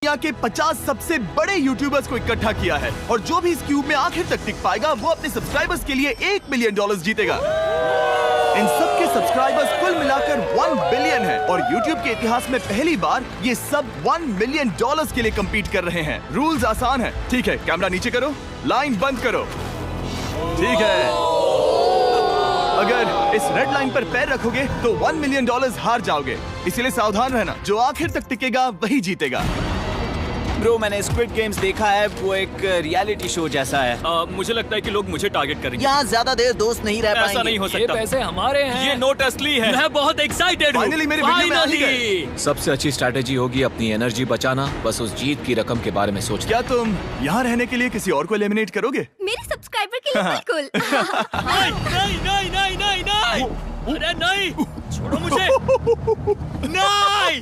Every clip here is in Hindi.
दुनिया के 50 सबसे बड़े यूट्यूबर्स को इकट्ठा किया है और जो भी इस क्यूब में आखिर तक टिक पाएगा वो अपने सब्सक्राइबर्स के लिए $1 मिलियन जीतेगा। इन सब के सब्सक्राइबर्स कुल मिलाकर 1 बिलियन है और यूट्यूब के इतिहास में पहली बार ये सब $1 मिलियन के लिए कम्पीट कर रहे हैं। रूल्स आसान है, ठीक है? कैमरा नीचे करो, लाइन बंद करो, ठीक है? अगर इस रेड लाइन पर पैर रखोगे तो $1 मिलियन हार जाओगे, इसीलिए सावधान रहना। जो आखिर तक टिकेगा वही जीतेगा। ब्रो, मैंने स्क्विड गेम्स देखा है, वो एक रियलिटी शो जैसा है। मुझे लगता है कि लोग मुझे टारगेट करेंगे। यहाँ ज्यादा देर दोस्त नहीं रह पाएंगे। ऐसा नहीं हो सकता। ये पैसे हमारे हैं। ये नोट असली है। मैं बहुत एक्साइटेड हूँ। फाइनली मेरे वीडियो में आ ही गए। सबसे अच्छी स्ट्रैटेजी होगी अपनी एनर्जी बचाना, बस उस जीत की रकम के बारे में सोचना। क्या तुम यहाँ रहने के लिए किसी और को एलिमिनेट करोगे? मेरे सब्सक्राइबर के लिए बिल्कुल। नहीं। अरे नहीं, छोड़ो मुझे। नहीं।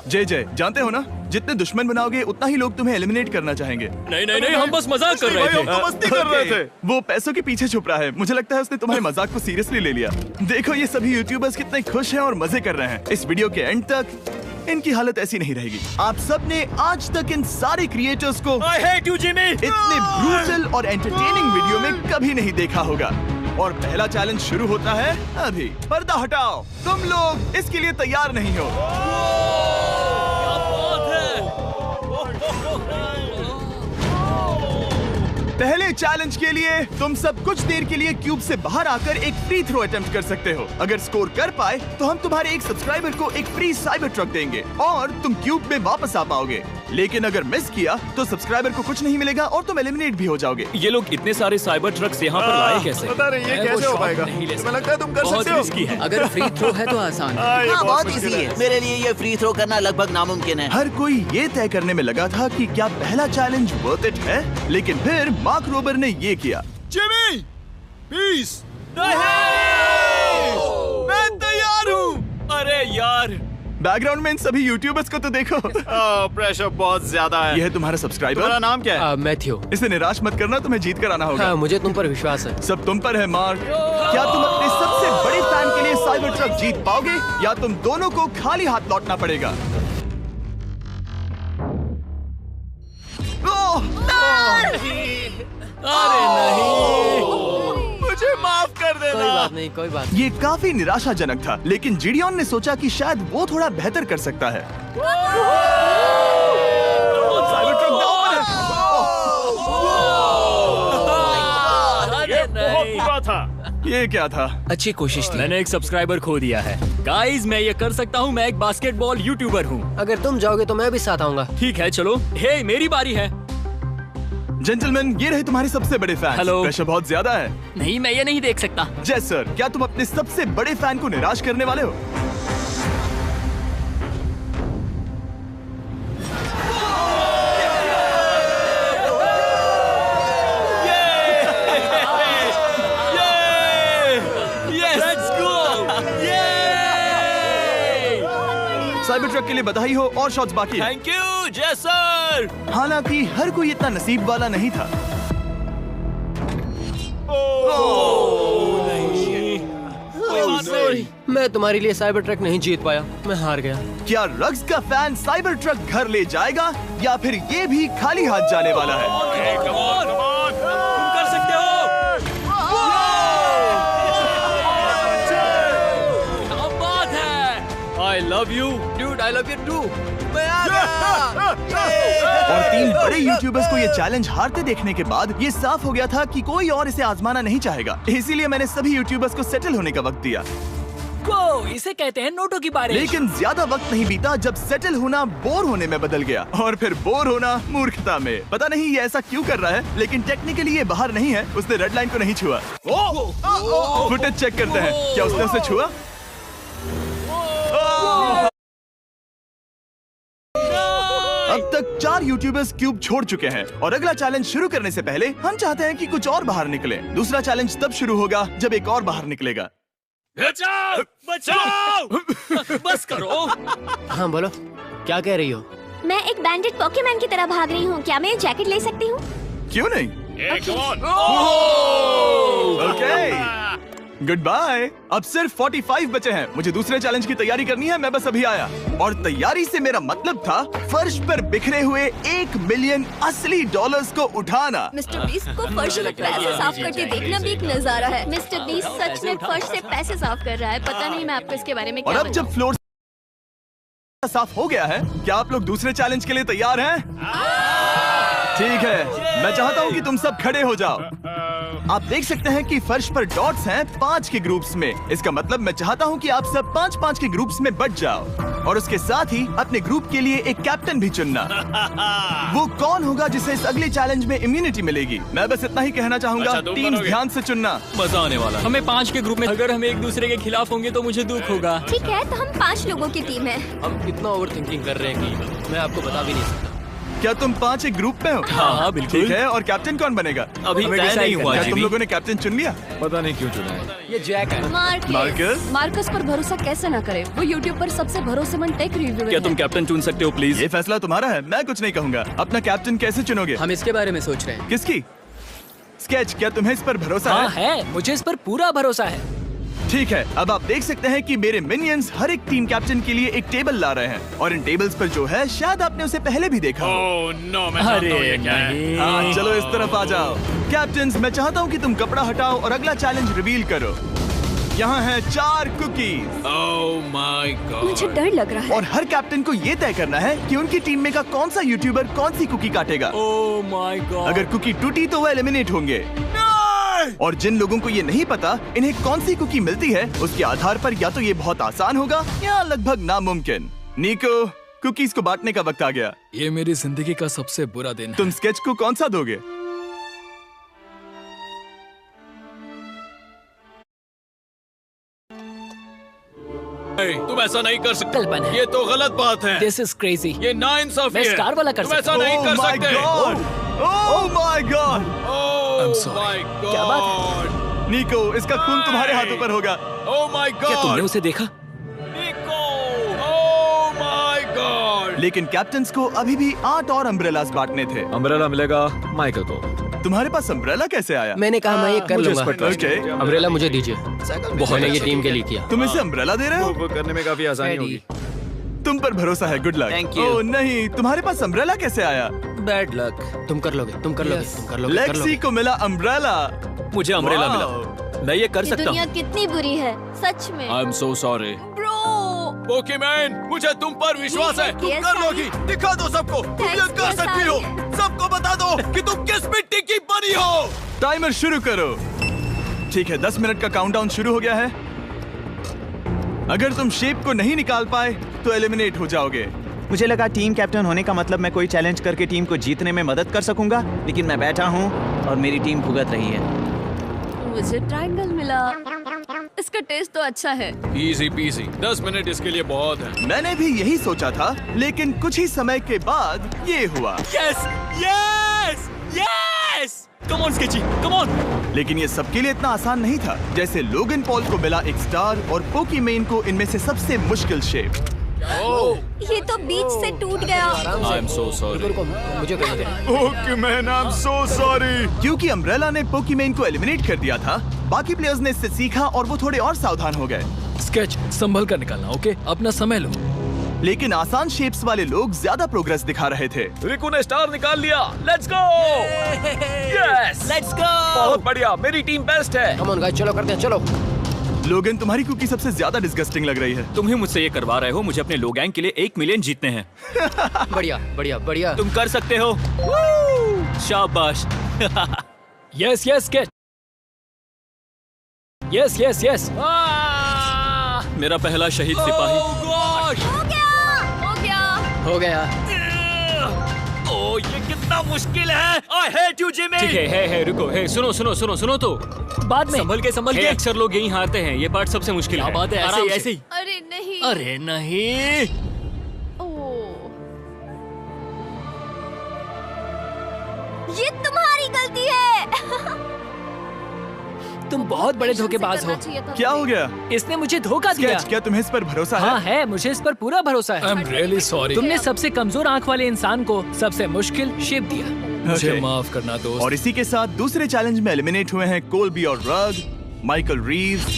जय जानते हो ना, जितने दुश्मन बनाओगे उतना ही लोग तुम्हें एलिमिनेट करना चाहेंगे। नहीं, हम बस मजाक कर रहे थे। मस्ती कर रहे थे। वो पैसों के पीछे छुप रहा है। मुझे लगता है उसने तुम्हारे मजाक को सीरियसली ले लिया। देखो ये सभी यूट्यूबर्स कितने खुश हैं और मजे कर रहे हैं। इस वीडियो के एंड तक इनकी हालत ऐसी नहीं रहेगी। आप सब ने आज तक इन सारे क्रिएटर्स को I hate you, Jimmy! इतने ब्रूटल और एंटरटेनिंग वीडियो में कभी नहीं देखा होगा। और पहला चैलेंज शुरू होता है अभी। पर्दा हटाओ, तुम लोग इसके लिए तैयार नहीं हो। पहले चैलेंज के लिए तुम सब कुछ देर के लिए क्यूब से बाहर आकर एक फ्री थ्रो अटेम्प्ट कर सकते हो। अगर स्कोर कर पाए तो हम तुम्हारे एक सब्सक्राइबर को एक फ्री साइबर ट्रक देंगे और तुम क्यूब में वापस आ पाओगे। लेकिन अगर मिस किया तो सब्सक्राइबर को कुछ नहीं मिलेगा और तुम एलिमिनेट भी हो जाओगे। ये लोग इतने सारे साइबर ट्रक्स यहाँ पर लाए कैसे? पता नहीं ये कैसे हो पाएगा। तुम्हें लगता है तुम कर सकते हो? रिस्की है। अगर फ्री थ्रो है तो आसान है। हाँ, बहुत इजी है। मेरे लिए ये फ्री थ्रो करना लगभग नामुमकिन है। हर कोई ये तय करने में लगा था कि क्या पहला चैलेंज वर्थ इट है, लेकिन फिर मार्क रोबर ने ये किया। Jimmy, peace. मैं तैयार हूँ। अरे यार, बैकग्राउंड में इन सभी यूट्यूबर्स को तो देखो। प्रेशर बहुत ज्यादा है। ये है तुम्हारा सब्सक्राइबर। तुम्हारा नाम क्या है? मैथ्यू। इसे निराश मत करना, तुम्हें जीत कर आना होगा। हाँ, मुझे तुम पर विश्वास है। सब तुम पर है मार्क। क्या तुम अपने सबसे बड़े फैन के लिए साइबर ट्रक जीत पाओगे या तुम दोनों को खाली हाथ लौटना पड़ेगा? अरे नहीं, मुझे माफ कर देना। कोई बात नहीं। ये काफी निराशाजनक था, लेकिन जिडियन ने सोचा कि शायद वो थोड़ा बेहतर कर सकता है। साइबर ट्रक दांव पर है। बहुत बुरा था। ये क्या था? अच्छी कोशिश थी। मैंने एक सब्सक्राइबर खो दिया है। गाइस, मैं ये कर सकता हूँ। मैं एक बास्केटबॉल यूट्यूबर हूँ। अगर तुम जाओगे तो मैं भी साथ आऊंगा। ठीक है, चलो। हे, मेरी बारी है। जेंटलमैन, ये रहे तुम्हारे सबसे बड़े फैन। हेलो। प्रेशर बहुत ज्यादा है। नहीं, मैं ये नहीं देख सकता। जय सर, क्या तुम अपने सबसे बड़े फैन को निराश करने वाले हो? साइबर ट्रक के लिए बधाई हो और शॉट्स बाकी है। थैंक यू जय सर। हालांकि हर कोई इतना नसीब वाला नहीं था। मैं तुम्हारे लिए साइबर ट्रक नहीं जीत पाया, मैं हार गया। क्या रग्स का फैन साइबर ट्रक घर ले जाएगा या फिर ये भी खाली हाथ जाने वाला है? तुम कर सकते हो। क्या बात है। I love you, dude. I love you too. और 3 बड़े यूट्यूबर्स को ये चैलेंज हारते देखने के बाद ये साफ हो गया था कि कोई और इसे आजमाना नहीं चाहेगा। इसीलिए मैंने सभी यूट्यूबर्स को सेटल होने का वक्त दिया। इसे कहते हैं नोटों की बारिश। लेकिन ज्यादा वक्त नहीं बीता जब सेटल होना बोर होने में बदल गया और फिर बोर होना मूर्खता में। पता नहीं ये ऐसा क्यों कर रहा है, लेकिन टेक्निकली ये बाहर नहीं है। उसने रेड लाइन को नहीं छुआ। फुटेज चेक करते हैं, क्या उसने उसे छुआ? अब तक 4 यूट्यूबर्स क्यूब छोड़ चुके हैं और अगला चैलेंज शुरू करने से पहले हम चाहते हैं कि कुछ और बाहर निकले। दूसरा चैलेंज तब शुरू होगा जब एक और बाहर निकलेगा। बचाओ, बचाओ। बस करो। हाँ बोलो, क्या कह रही हो? मैं एक बैंडेड पॉकेमैन की तरह भाग रही हूँ। क्या मैं ये जैकेट ले सकती हूँ? क्यों नहीं? Come on. Okay. Goodbye. अब सिर्फ 45 बचे हैं। मुझे दूसरे चैलेंज की तैयारी करनी है। मैं बस अभी आया। और तैयारी से मेरा मतलब था फर्श पर बिखरे हुए 1 मिलियन असली डॉलर्स को उठाना। मिस्टर बीस्ट को फर्श में पैसे साफ करते देखना भी एक नजारा है। मिस्टर बीस्ट सच में फर्श से पैसे साफ कर रहा है। पता नहीं मैं आपको इसके बारे में और क्या अब जब फ्लोर साफ हो गया है, क्या आप लोग दूसरे चैलेंज के लिए तैयार हैं? ठीक है, मैं चाहता हूं कि तुम सब खड़े हो जाओ। आप देख सकते हैं कि फर्श पर डॉट्स हैं 5 के ग्रुप्स में। इसका मतलब मैं चाहता हूं कि आप सब 5-5 के ग्रुप्स में बंट जाओ और उसके साथ ही अपने ग्रुप के लिए एक कैप्टन भी चुनना। वो कौन होगा जिसे इस अगले चैलेंज में इम्यूनिटी मिलेगी? मैं बस इतना ही कहना चाहूंगा, टीम्स ध्यान से चुनना। मजा आने वाला। हमें 5 के ग्रुप में, अगर हम एक दूसरे के खिलाफ होंगे तो मुझे दुख होगा। ठीक है, तो हम 5 लोगों की टीम है। हम कितना ओवर थिंकिंग कर रहे हैं कि मैं आपको बता भी नहीं सकता। क्या तुम 5 एक ग्रुप में हो? हाँ, बिल्कुल। ठीक है, और कैप्टन कौन बनेगा? अभी हमें तय decide नहीं हुआ क्या तुम जिमी। लोगों ने कैप्टन चुन लिया? पता नहीं क्यों चुना है। ये जैक है। मार्कस? मार्कस पर भरोसा कैसे न करे? वो यूट्यूब पर सबसे भरोसेमंद टेक रिव्यूअर क्या है। तुम कैप्टन चुन सकते हो प्लीज? ये फैसला तुम्हारा है, मैं कुछ नहीं कहूंगा। अपना कैप्टन कैसे चुनोगे? हम इसके बारे में सोच रहे हैं। किसकी? स्केच, क्या तुम्हें इस पर भरोसा हाँ है? है, मुझे इस पर पूरा भरोसा है। ठीक है, अब आप देख सकते हैं कि मेरे मिनियंस हर एक टीम कैप्टन के लिए एक टेबल ला रहे हैं और इन टेबल्स पर जो है शायद आपने उसे पहले भी देखा हो। अरे नहीं। हाँ, चलो इस तरफ आ जाओ। कैप्टन्स, मैं चाहता हूँ कि तुम कपड़ा हटाओ और अगला चैलेंज रिवील करो। यहाँ है 4 कुकीज मुझे डर लग रहा है। और हर कैप्टन को ये तय करना है कि उनकी टीम में का कौन सा यूट्यूबर कौन सी कुकी काटेगा। Oh my God. अगर कुकी टूटी तो वो एलिमिनेट होंगे। और जिन लोगों को ये नहीं पता इन्हें कौन सी कुकी मिलती है, उसके आधार पर या तो ये बहुत आसान होगा या लगभग नामुमकिन। निको, कुकीज को बांटने का वक्त आ गया। ये मेरी जिंदगी का सबसे बुरा दिन है। तुम स्केच को कौन सा दोगे? तुम ऐसा नहीं कर सकते। कल्पना है। ये तो गलत बात है। This is crazy. ये नाइंसाफी मैं है। स्टार वाला कर तुम ऐसा सकता नहीं कर my सकते। God! Oh my God! Oh sorry. my क्या बात God! निको, इसका खून तुम्हारे हाथों पर होगा। Oh my God! क्या तुमने उसे देखा? निको! Oh my God! लेकिन कैप्टन्स को अभी भी 8 और अम्ब्रेलास बांटने थे। अम्ब्रेला मिलेगा माइकल को। तुम्हारे पास अम्ब्रेला कैसे आया? मैंने कहा मैं ये कर मुझे इस लूंगा। पर trust Okay. है। अम्ब्रेला मुझे दीजिए। मैंने ये टीम के लिए किया। तुम इसे अम्ब्रेला दे रहे हो? वो करने में काफी आसानी होगी। तुम पर भरोसा है, गुड लक। Thank you. ओह नहीं, तुम्हारे पास अम्ब्रेला कैसे आया? Bad luck. तुम कर लोगे, तुम कर लोगे, तुम कर लोगे, कर लेक्सी लोगे। को मिला अम्ब्रेला। मुझे अम्ब्रेला Wow. मिला। मैं ये कर ये सकता दुनिया हूँ। कितनी बुरी है, सच में। I'm so sorry. Bro, Pokémon, मुझे तुम पर विश्वास है। तुम Yes, कर I- लोगी। दिखा दो सबको। तुम ये Thanks, कर yes, सकती हो। I- सबको बता दो कि तुम किस मिट्टी की बनी हो। टाइमर शुरू करो। ठीक है, 10 मिनट का काउंटडाउन शुरू हो गया है। अगर तुम शेप को नहीं निकाल पाए तो एलिमिनेट हो जाओगे। मुझे लगा टीम कैप्टन होने का मतलब मैं कोई चैलेंज करके टीम को जीतने में मदद कर सकूंगा, लेकिन मैं बैठा हूँ और मेरी टीम भुगत रही है। मुझे ट्रायंगल मिला। इसका टेस्ट तो अच्छा है। Easy peasy. 10 मिनट इसके लिए बहुत है। मैंने भी यही सोचा था, लेकिन कुछ ही समय के बाद ये हुआ। Yes yes yes. Come on sketchy, come on. लेकिन ये सबके लिए इतना आसान नहीं था। जैसे लोगन पॉल को मिला एक स्टार और पोकीमेन को इनमें से सबसे मुश्किल शेप। ये तो बीच से टूट गया। I'm so sorry. रुको, मुझे कहने दे। पोकीमेन, आई एम सो सॉरी। क्योंकि अम्ब्रेला ने पोकीमेन को एलिमिनेट कर दिया था, बाकी प्लेयर्स ने इससे सीखा और वो थोड़े और सावधान हो गए। स्केच संभल कर निकालना, ओके? अपना समय लो। लेकिन आसान शेप्स वाले लोग ज्यादा प्रोग्रेस दिखा रहे थे। रिकू ने स्टार निकाल लिया। Let's go. Yes, let's go. बहुत बढ़िया। मेरी टीम बेस्ट है। कम ऑन गाइस, चलो करते हैं, चलो। लोगन, तुम्हारी कुकी सबसे ज्यादा डिस्गस्टिंग लग रही है। तुम ही मुझसे ये करवा रहे हो। मुझे अपने लो गैंग के लिए 1 मिलियन जीतने हैं। बढ़िया, बढ़िया, बढ़िया। तुम कर सकते हो। शाबाश। Yes yes sketch. Yes yes yes. मेरा पहला शहीद सिपाही। हो गया। हो गया। ओह, ये कितना मुश्किल है। I hate you, Jimmy। ठीक है, रुको, सुनो सुनो सुनो सुनो तो। बाद में। संभल के। अक्सर लोग यही हारते हैं। ये पार्ट सबसे मुश्किल है। क्या बात है, ऐसे आराम ही, से। ऐसे ही। अरे नहीं। अरे नहीं। ओह, ये तुम्हारी गलती है। तुम बहुत बड़े धोखेबाज हो। क्या हो गया? इसने मुझे धोखा दिया। स्केच, क्या तुम्हें इस पर भरोसा हाँ है? है, मुझे इस पर पूरा भरोसा है। I'm really sorry. तुमने सबसे कमजोर आंख वाले इंसान को सबसे मुश्किल शेप दिया। मुझे Okay. माफ करना दोस्त। और इसी के साथ दूसरे चैलेंज में एलिमिनेट हुए हैं कोल्बी और रग, माइकल रीव्स,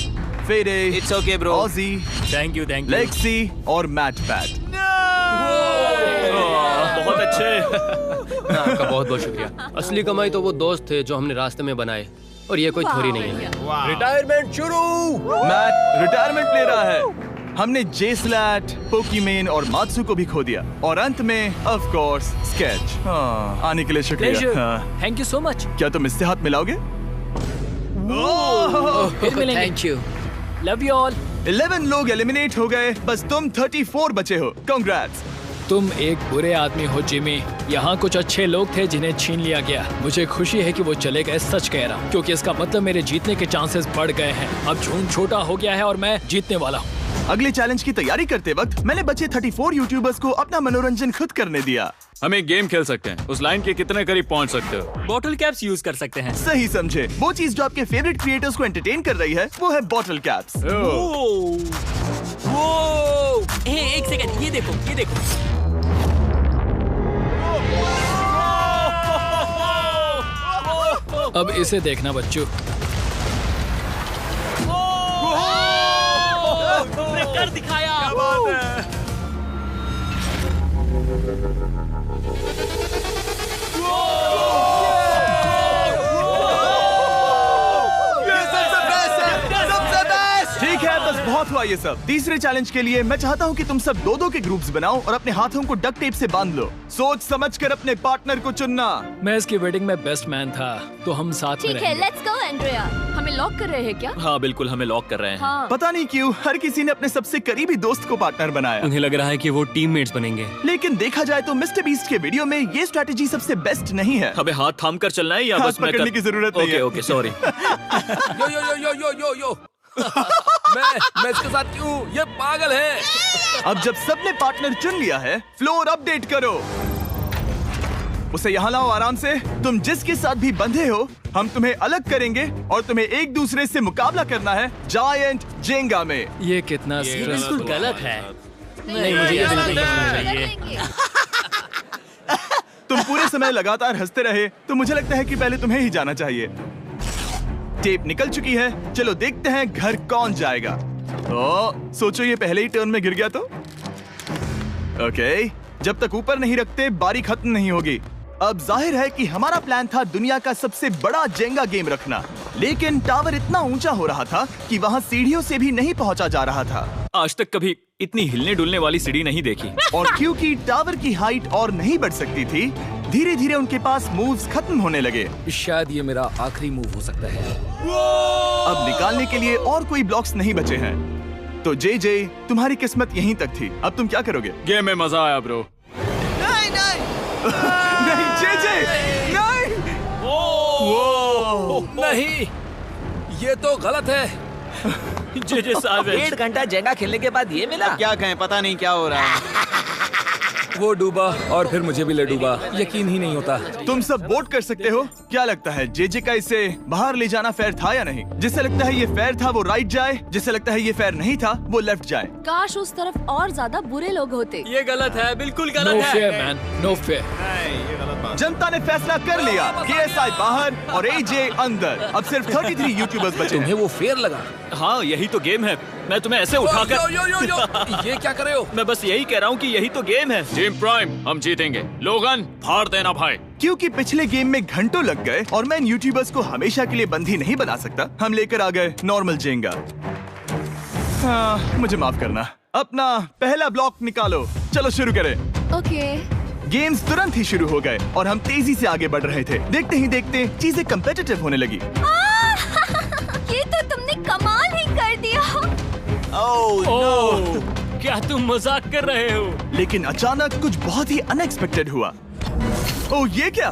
फेरे, It's okay, bro. ऑजी, थैंक यू लेक्सी और मैट पैट। बहुत अच्छे। आपका बहुत बहुत शुक्रिया। असली कमाई तो वो दोस्त थे जो हमने रास्ते में बनाए, और ये कोई थोड़ी नहीं है। रिटायरमेंट शुरू। मैट रिटायरमेंट ले रहा है। हमने जेस्लैट, पोकीमेन और मात्सु को भी खो दिया, और अंत में ऑफ कोर्स स्केच। आने के लिए शुक्रिया। Thank you so much. क्या तुम इससे हाथ मिलाओगे? फिर मिलेंगे। Thank you. Love you all. 11 लोग एलिमिनेट हो गए, बस तुम 34 बचे हो। कांग्रेट्स। तुम एक बुरे आदमी हो जिमी। यहाँ कुछ अच्छे लोग थे जिन्हें छीन लिया गया। मुझे खुशी है कि वो चले गए, सच कह रहा हूँ, क्योंकि इसका मतलब मेरे जीतने के चांसेस बढ़ गए हैं। अब झूठ छोटा हो गया है और मैं जीतने वाला हूँ। अगले चैलेंज की तैयारी करते वक्त मैंने बचे 34 यूट्यूबर्स को अपना मनोरंजन खुद करने दिया। हम एक गेम खेल सकते हैं। उस लाइन के कितने करीब पहुंच सकते हो? बॉटल कैप्स यूज कर सकते हैं। सही समझे। वो चीज जो आपके फेवरेट क्रिएटर्स को एंटरटेन कर रही है वो है बॉटल कैप्स। एक सेकंड, ये देखो, ये देखो। अब इसे देखना बच्चों। कर दिखाया। ठीक है, बस बहुत हुआ ये सब। तीसरे चैलेंज के लिए मैं चाहता हूँ कि तुम सब 2-2 के ग्रुप्स बनाओ और अपने हाथों को डक्ट टेप से बांध लो। सोच समझकर अपने पार्टनर को चुनना। मैं इसकी वेडिंग में बेस्ट मैन था, तो हम साथ में ठीक है, रहेंगे। Let's go Andrea. हमें लॉक कर रहे हैं क्या? हाँ बिल्कुल, हमें लॉक कर रहे हैं। हाँ। पता नहीं क्यों हर किसी ने अपने सबसे करीबी दोस्त को पार्टनर बनाया। उन्हें लग रहा है कि वो टीममेट्स बनेंगे। लेकिन देखा जाए तो मिस्टर बीस्ट के वीडियो में ये स्ट्रैटेजी सबसे बेस्ट नहीं है। हमें हाथ थाम कर चलना है या हाथ बस मैं पकड़ने की जरूरत नहीं है। Okay sorry. यो यो यो यो यो यो मैं इसके साथ क्यों? ये पागल है। अब जब सबने पार्टनर चुन लिया है, फ्लोर अपडेट करो। उसे यहाँ लाओ आराम से। तुम जिसके साथ भी बंधे हो, हम तुम्हें अलग करेंगे और तुम्हें एक दूसरे से मुकाबला करना है जायंट जेंगा में। ये कितना बिल्कुल गलत है। नहीं, मुझे ये बिल्कुल नहीं नहीं चाहिए। तुम पूरे समय लगातार हंसते रहे, तो मुझे लगता है कि पहले तुम्हें ही जाना चाहिए। टेप निकल चुकी है, चलो देखते हैं घर कौन जाएगा। सोचो ये पहले ही टर्न में गिर गया तो। ओके, जब तक ऊपर नहीं रखते बारी खत्म नहीं होगी। अब जाहिर है कि हमारा प्लान था दुनिया का सबसे बड़ा जेंगा गेम रखना, लेकिन टावर इतना ऊंचा हो रहा था कि वहाँ सीढ़ियों से भी नहीं पहुँचा जा रहा था। आज तक कभी इतनी हिलने डुलने वाली सीढ़ी नहीं देखी। और क्योंकि टावर की हाइट और नहीं बढ़ सकती थी, धीरे धीरे उनके पास मूव्स खत्म होने लगे। शायद ये मेरा आखिरी मूव हो सकता है। अब निकालने के लिए और कोई ब्लॉक्स नहीं बचे हैं। तो जे तुम्हारी किस्मत यहीं तक थी। अब तुम क्या करोगे? गेम में मजा आया ब्रो। नहीं जे नहीं। नहीं, ये तो गलत है। जे साहब 1.5 घंटा जेंगा खेलने के बाद ये मिला। क्या कहें, पता नहीं क्या हो रहा है। वो डूबा और फिर मुझे भी ले डूबा। यकीन ही नहीं होता। तुम सब वोट कर सकते हो। क्या लगता है जे का इसे बाहर ले जाना फेयर था या नहीं? जिसे लगता है ये फेयर था वो राइट जाए, जिसे लगता है ये फेयर नहीं था वो लेफ्ट जाए। काश उस तरफ और ज्यादा बुरे लोग होते। ये गलत है, बिल्कुल नो गलत फेयर है। Man, no fair. जनता ने फैसला कर लिया। KSI बाहर और AJ अंदर। अब सिर्फ 33 यूट्यूबर्स बचे तुम्हें हैं। वो फेयर लगा? हाँ यही तो गेम है। मैं तुम्हें ऐसे उठाकर यो यो यो यो, ये क्या कर रहे हो? मैं बस यही कह रहा हूँ कि यही तो गेम है। टीम प्राइम, हम जीतेंगे। लोगन, फाड़ देना भाई। क्योंकि पिछले गेम में घंटों लग गए और मैं इन यूट्यूबर्स को हमेशा के लिए बंदी नहीं बना सकता, हम लेकर आ गए नॉर्मल जेंगा। हाँ, मुझे माफ करना। अपना पहला ब्लॉक निकालो। चलो शुरू करें। ओके। गेम्स तुरंत ही शुरू हो गए और हम तेजी से आगे बढ़ रहे थे। देखते ही देखते चीजें कम्पिटिटिव होने लगी। ये तो तुमने कमाल ही कर दिया। ओह, क्या तुम मजाक कर रहे हो? लेकिन अचानक कुछ बहुत ही अनएक्सपेक्टेड हुआ। ओह, ये क्या?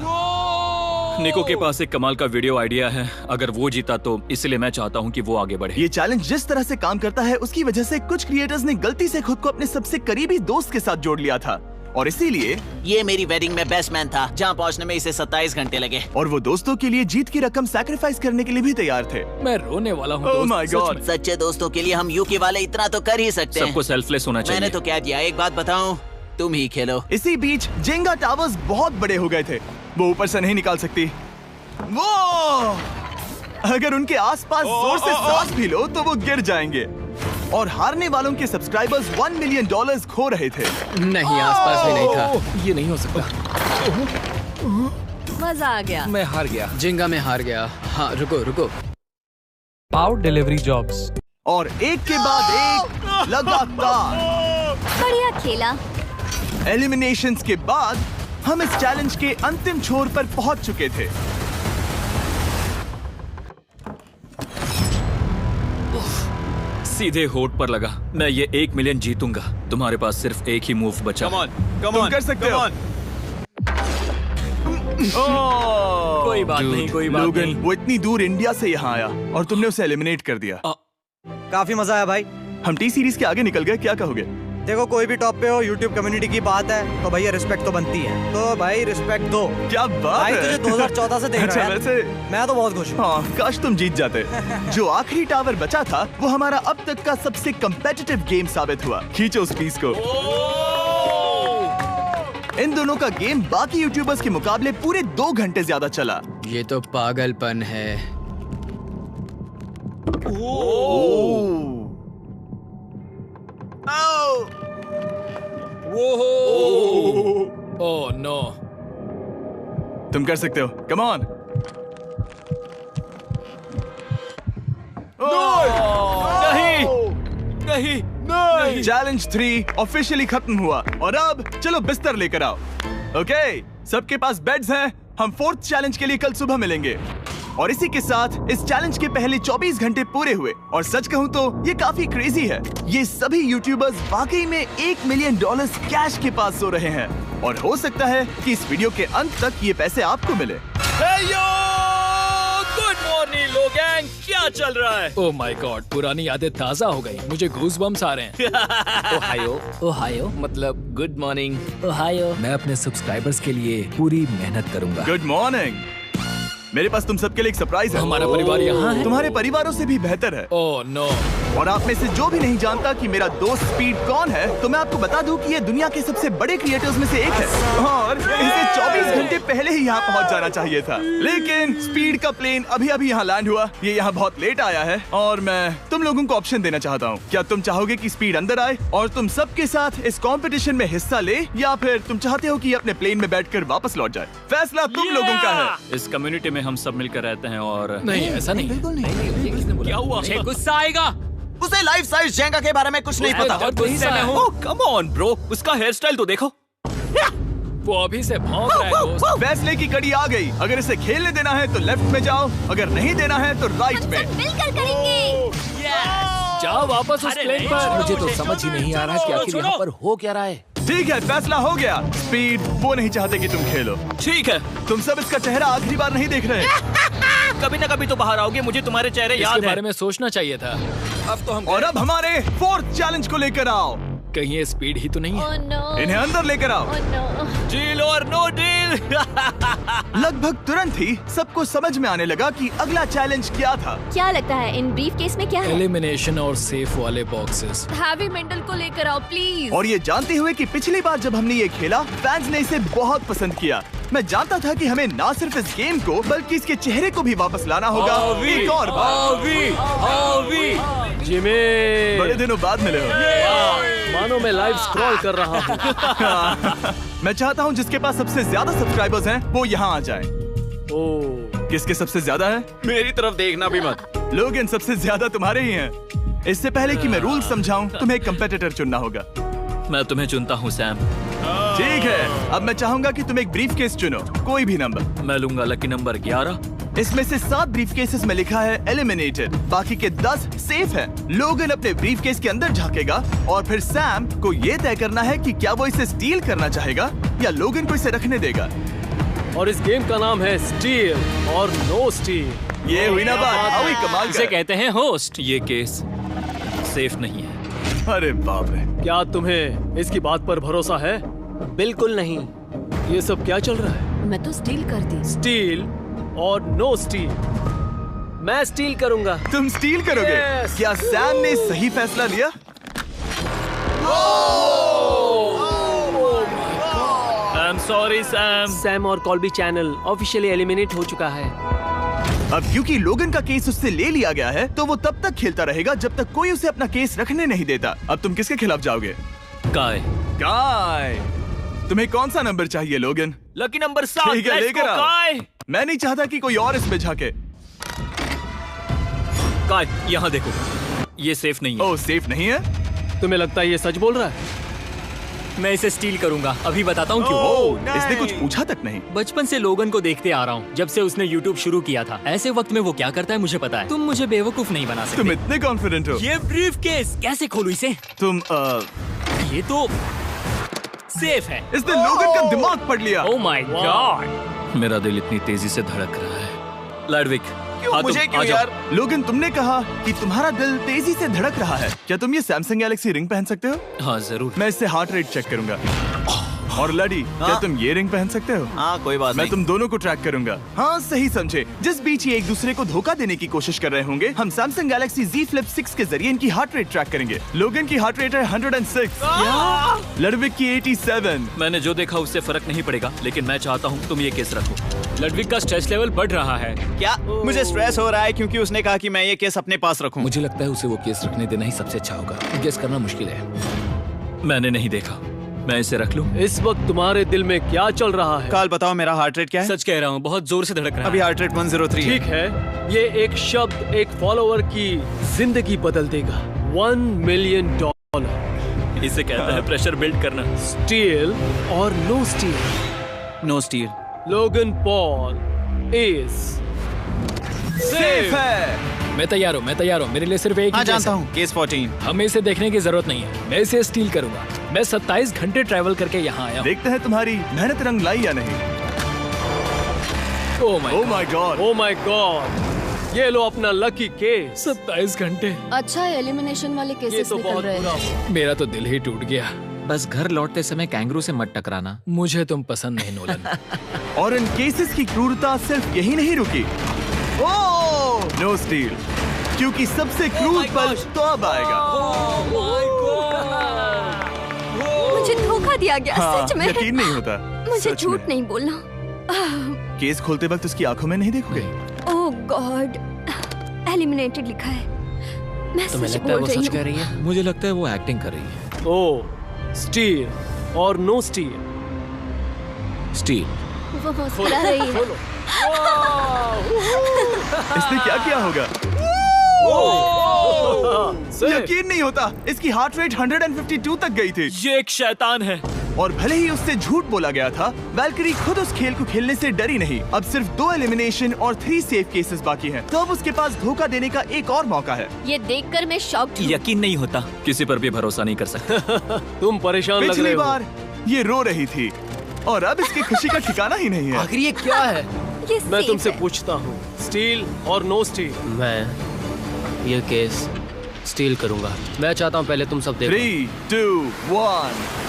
निको के पास एक कमाल का वीडियो आइडिया है। अगर वो जीता तो इसलिए मैं चाहता हूँ कि वो आगे बढ़े। ये चैलेंज जिस तरह से काम करता है उसकी वजह से कुछ क्रिएटर्स ने गलती से खुद को अपने सबसे करीबी दोस्त के साथ जोड़ लिया था, और इसीलिए ये मेरी वेडिंग में बेस्ट मैन था, जहाँ पहुँचने में इसे 27 घंटे लगे। और वो दोस्तों के लिए जीत की रकम सैक्रिफाइस करने के लिए भी तैयार थे। मैं रोने वाला हूँ। Oh दोस्त, my सच God. में। सच्चे दोस्तों के लिए हम यूके वाले इतना तो कर ही सकते हैं। सबको सेल्फलेस होना चाहिए। मैंने तो क्या दिया, एक बात बताऊं, तुम ही खेलो। इसी बीच जेंगा टावर्स बहुत बड़े हो गए थे, वो ऊपर से नहीं निकाल सकती। वो अगर उनके आसपास जोर से सांस भी लो तो वो गिर जाएंगे। और हारने वालों के सब्सक्राइबर्स $1 मिलियन खो रहे थे। नहीं, आसपास भी नहीं था। ये नहीं हो सकता। मजा आ गया। मैं हार गया। जिंगा में हार गया। हाँ, रुको। Power delivery jobs. और एक के बाद एक लगातार बढ़िया खेला। एलिमिनेशंस के बाद हम इस चैलेंज के अंतिम छोर पर पहुंच चुके थे। सीधे होठ पर लगा। मैं ये 1 मिलियन जीतूंगा। तुम्हारे पास सिर्फ एक ही मूव बचा। तुम कर सकते हो। कोई बात नहीं, कोई बात लोगन, नहीं। वो इतनी दूर इंडिया से यहाँ आया और तुमने उसे एलिमिनेट कर दिया। काफी मजा आया भाई। हम टी सीरीज के आगे निकल गए, क्या कहोगे? देखो, कोई भी टॉप पे हो, यूट्यूब कम्युनिटी की बात है तो भैया रिस्पेक्ट तो बनती है। तो भाई रिस्पेक्ट दो। क्या बात भाई है। तुझे 2014 से देख रहा है। अच्छा, वैसे मैं तो बहुत खुश हूँ। हाँ, काश तुम जीत जाते। जो आखिरी टावर बचा था वो हमारा अब तक का सबसे कम्पेटिटिव गेम साबित हुआ। खींचो उस पीस को। इन दोनों का गेम बाकी यूट्यूबर्स के मुकाबले पूरे 2 घंटे ज्यादा चला। ये तो पागलपन है। Oh no. तुम कर सकते हो, कम ऑन। नहीं। चैलेंज 3 ऑफिशियली खत्म हुआ और अब चलो बिस्तर लेकर आओ। ओके, सबके पास बेड्स हैं। हम 4th चैलेंज के लिए कल सुबह मिलेंगे। और इसी के साथ इस चैलेंज के पहले 24 घंटे पूरे हुए। और सच कहूं तो ये काफी क्रेजी है। ये सभी यूट्यूबर्स वाकई में $1 मिलियन कैश के पास सो रहे हैं। और हो सकता है कि इस वीडियो के अंत तक ये पैसे आपको मिले। गुड मॉर्निंग लोगैंग, क्या चल रहा है? ओह माय गॉड, पुरानी यादें ताजा हो गई। मुझे गूज़बम्स आ रहे हैं। ओहायो मतलब गुड मॉर्निंग। ओहायो। मैं अपने सब्सक्राइबर्स के लिए पूरी मेहनत करूंगा। Good morning. मेरे पास तुम सबके लिए एक सरप्राइज है। हमारा परिवार यहाँ है। तुम्हारे परिवारों से भी बेहतर है। Oh no. और आप में से जो भी नहीं जानता कि मेरा दोस्त स्पीड कौन है, तो मैं आपको बता दूं कि ये दुनिया के सबसे बड़े क्रिएटर्स में से एक है। और इसे 24 घंटे पहले ही यहाँ पहुँच जाना चाहिए था। लेकिन स्पीड का प्लेन अभी अभी यहाँ लैंड हुआ। ये यहाँ बहुत लेट आया है और मैं तुम लोगों को ऑप्शन देना चाहता हूँ। क्या तुम चाहोगे कि स्पीड अंदर आए और तुम सबके साथ इस कंपटीशन में हिस्सा ले, या फिर तुम चाहते हो कि ये अपने प्लेन में बैठकर वापस लौट जाए? फैसला तुम लोगों का है। इस कम्युनिटी में हम सब मिलकर रहते हैं और नहीं, ऐसा नहीं। बिल्कुल नहीं। क्या हुआ? मुझे गुस्सा आएगा। उसे लाइफ साइज जेंगा के बारे में कुछ नहीं पता। बहुत गुस्से में हूँ। कम ऑन ब्रो, उसका हेयर स्टाइल तो देखो। वो अभी से भौंक रहा है दोस्त। फैसले की कड़ी आ गई। अगर इसे खेलने देना है तो लेफ्ट में जाओ, अगर नहीं देना है तो राइट में। मिलकर करेंगे। जाओ वापस उस प्लेन पर। मुझे तो समझ ही नहीं आ रहा कि आखिर यहाँ पर हो क्या रहा है। ठीक है, फैसला हो गया। स्पीड वो नहीं चाहते कि तुम खेलो। ठीक है, तुम सब इसका चेहरा आखिरी बार नहीं देख रहे। कभी ना कभी तो बाहर आओगे, मुझे तुम्हारे चेहरे याद इसके है। बारे में सोचना चाहिए था। अब तो हम और अब हमारे 4th चैलेंज को लेकर आओ। कहीं ये स्पीड ही तो नहीं है। Oh no. इन्हें अंदर लेकर आओ। Oh no. डील और नो डील। लगभग तुरंत ही सबको समझ में आने लगा कि अगला चैलेंज क्या था। क्या लगता है इन ब्रीफ केस में क्या है? एलिमिनेशन और सेफ वाले बॉक्सेस। हैवी मेंटल को लेकर आओ प्लीज। और ये जानते हुए कि पिछली बार जब हमने ये खेला फैंस ने इसे बहुत पसंद किया। मैं जानता था कि हमें ना सिर्फ इस गेम को बल्कि इसके चेहरे को भी वापस लाना होगा। एक और बार। जिमी, बड़े दिनों बाद मिले हो। मानो मैं लाइव स्क्रॉल कर रहा हूँ। मैं चाहता हूँ जिसके पास सबसे ज्यादा सब्सक्राइबर्स हैं वो यहाँ आ जाए। ओह, किसके सबसे ज्यादा है? मेरी तरफ देखना भी मत। लोगन सबसे ज्यादा तुम्हारे ही हैं। इससे पहले कि मैं रूल समझाऊं, तुम्हें एक कंपेटिटर चुनना होगा। मैं तुम्हें चुनता हूँ सैम। ठीक है, अब मैं चाहूंगा कि तुम एक ब्रीफ केस चुनो, कोई भी नंबर। मैं लूंगा लकी नंबर 11। इसमें से 7 ब्रीफ केसेस में लिखा है एलिमिनेटेड, बाकी के 10 सेफ हैं। लोगन अपने ब्रीफ केस के अंदर झांकेगा और फिर सैम को ये तय करना है कि क्या वो इसे स्टील करना चाहेगा या लोगन को इसे रखने देगा। और इस गेम का नाम है स्टील और नो स्टील। ये हुई ना बात, हाउ ही कमाल इसे का। कहते हैं होस्ट। ये केस सेफ नहीं है। अरे बाप रे। क्या तुम्हें इसकी बात पर भरोसा है? बिल्कुल नहीं। ये सब क्या चल रहा है? मैं तो स्टील कर दी। स्टील और नो स्टील। मैं स्टील करूंगा। तुम स्टील करोगे? Yes! क्या सैम ने सही फैसला लिया? I am sorry Sam. Sam और कॉल्बी चैनल ऑफिशियली एलिमिनेट हो चुका है। अब क्योंकि लोगन का केस उससे ले लिया गया है, तो वो तब तक खेलता रहेगा जब तक कोई उसे अपना केस रखने नहीं देता। अब तुम किसके खिलाफ जाओगे? काय। काय। तुम्हें कौन सा नंबर चाहिए लोगन? Lucky number 7। ठीक है, लेकर आओ। काय। मैं नहीं चाहता कि कोई और इसमें झांके। काय, यहाँ देखो, ये सेफ नहीं है। ओह, सेफ नहीं है? तुम्हें लगता है ये सच बोल रहा है? मैं इसे स्टील करूंगा, अभी बताता हूँ क्यों। ओह, इसने कुछ पूछा तक नहीं। बचपन से लोगन को देखते आ रहा हूँ, जब से उसने YouTube शुरू किया था। ऐसे वक्त में वो क्या करता है मुझे पता है। तुम मुझे बेवकूफ नहीं बना सकते। तुम इतने कॉन्फिडेंट हो? ये ब्रीफ केस कैसे खोलूं इसे? तुम ये तो सेफ है। इसने लोगन का दिमाग पढ़ लिया। Oh my God. मेरा दिल इतनी तेजी से धड़क रहा है। लैडविक, क्यों मुझे क्यों यार? लोगन, तुमने कहा कि तुम्हारा दिल तेजी से धड़क रहा है। क्या तुम ये सैमसंग गैलेक्सी रिंग पहन सकते हो? हाँ जरूर। मैं इससे हार्ट रेट चेक करूंगा। और लड़ी, क्या तुम ये रिंग पहन सकते हो? हाँ, कोई बात मैं नहीं। तुम दोनों को ट्रैक करूंगा। हाँ, सही समझे। जिस बीच ये एक दूसरे को धोखा देने की कोशिश कर रहे होंगे, हम सैमसंग गैलेक्सी Z Flip 6 के जरिए इनकी हार्ट रेट ट्रैक करेंगे। लोगन की हार्ट रेट है 106, लड़विक की 87। मैंने जो देखा उससे फर्क नहीं पड़ेगा, लेकिन मैं चाहता हूँ तुम ये केस रखो। लड़विक का स्ट्रेस लेवल बढ़ रहा है। क्या? मुझे स्ट्रेस हो रहा है क्योंकि उसने कहा कि मैं ये केस अपने पास रखूं। मुझे लगता है उसे वो केस रखने देना ही सबसे अच्छा होगा। गेस करना मुश्किल है। मैंने नहीं देखा, मैं इसे रख लूं? इस वक्त तुम्हारे दिल में क्या चल रहा है? काल, बताओ मेरा हार्ट रेट क्या है? सच कह रहा हूँ, बहुत जोर से धड़क रहा है। अभी हार्ट रेट 103 ठीक है, ये एक शब्द एक फॉलोअर की जिंदगी बदल देगा। $1 मिलियन। इसे कहते हैं प्रेशर बिल्ड करना। स्टील और no steal? No steal. Logan Paul is safe है। मैं तैयार हूँ, मेरे लिए सिर्फ एक हाँ, ही जानता केस है। हूँ, केस 14। हमें इसे देखने की जरूरत नहीं है, मैं इसे स्टील करूंगा। मैं 27 घंटे ट्रैवल करके यहाँ आया हूँ। देखते हैं तुम्हारी मेहनत रंग लाई या नहीं। Oh my God, oh my God, ये लो अपना लकी केस। 27 घंटे। अच्छा, एलिमिनेशन वाले ये केसेस तो निकल बहुत रहे बुरा हैं। हुआ। मेरा तो दिल ही टूट गया। बस घर लौटते समय कैंगरू से मत टकराना। मुझे तुम पसंद नहीं नोलन। और इन केसेस की क्रूरता सिर्फ यही नहीं रुकी। ओह, नो स्टील, क्योंकि सबसे क्रूर पल तो अब आएगा। मुझे धोखा दिया गया, हाँ, सच में। यकीन नहीं होता। मुझे सच झूठ में। नहीं बोलना। केस खोलते वक्त उसकी आंखों में नहीं देखोगे? ओह गॉड, एलिमिनेटेड लिखा है। मैं तुम्हें सच लगता है बोल वो रही सच कह हूँ। रही है? मुझे लगता है वो एक्टिंग कर रही है। ओह, स्टील और नो स्टील? स्टील। वो मुस्कुरा रही है। इसने क्या किया होगा? यकीन नहीं होता, इसकी हार्ट रेट 152 तक गई थी। ये एक शैतान है। और भले ही उससे झूठ बोला गया था, वैल्करी खुद उस खेल को खेलने से डरी नहीं। अब सिर्फ 2 एलिमिनेशन और 3 सेफ केसेस बाकी हैं। तो अब उसके पास धोखा देने का एक और मौका है। ये देखकर मैं शॉक्ड हूँ। यकीन नहीं होता। किसी पर भी भरोसा नहीं कर सकते। तुम परेशान लग रहे पिछली हो। बार ये रो रही थी और अब इसकी खुशी का ठिकाना ही नहीं है। आखिर ये क्या है? ये मैं safe तुमसे है। पूछता हूँ, स्टील और नो स्टील? मैं ये केस स्टील करूंगा। मैं चाहता हूँ पहले तुम सब देखो। 3, 2, 1।